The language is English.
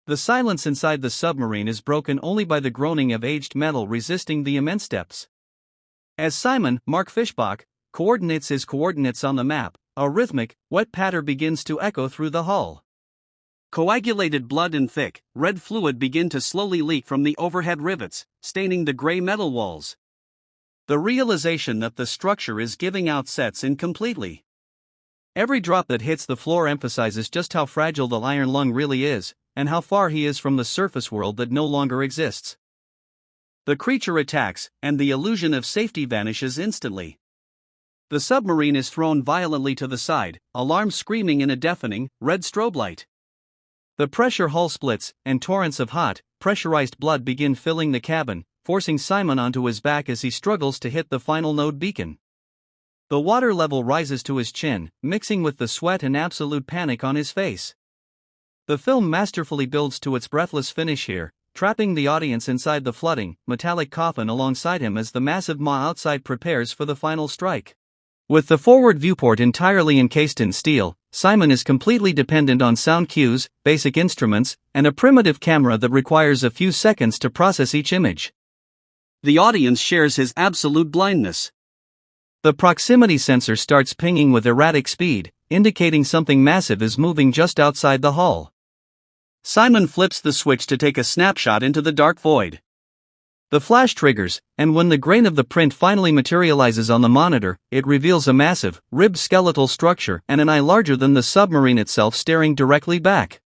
The silence inside the submarine is broken only by the groaning of aged metal resisting the immense depths. As Simon, Mark Fischbach, coordinates his coordinates on the map, a rhythmic, wet patter begins to echo through the hull. Coagulated blood and thick, red fluid begin to slowly leak from the overhead rivets, staining the gray metal walls. The realization that the structure is giving out sets in completely. Every drop that hits the floor emphasizes just how fragile the iron lung really is, and how far he is from the surface world that no longer exists. The creature attacks, and the illusion of safety vanishes instantly. The submarine is thrown violently to the side, alarm screaming in a deafening, red strobe light. The pressure hull splits, and torrents of hot, pressurized blood begin filling the cabin, forcing Simon onto his back as he struggles to hit the final node beacon. The water level rises to his chin, mixing with the sweat and absolute panic on his face. The film masterfully builds to its breathless finish here, trapping the audience inside the flooding, metallic coffin alongside him as the massive maw outside prepares for the final strike. With the forward viewport entirely encased in steel, Simon is completely dependent on sound cues, basic instruments, and a primitive camera that requires a few seconds to process each image. The audience shares his absolute blindness. The proximity sensor starts pinging with erratic speed, indicating something massive is moving just outside the hull. Simon flips the switch to take a snapshot into the dark void. The flash triggers, and when the grain of the print finally materializes on the monitor, it reveals a massive, ribbed skeletal structure and an eye larger than the submarine itself staring directly back.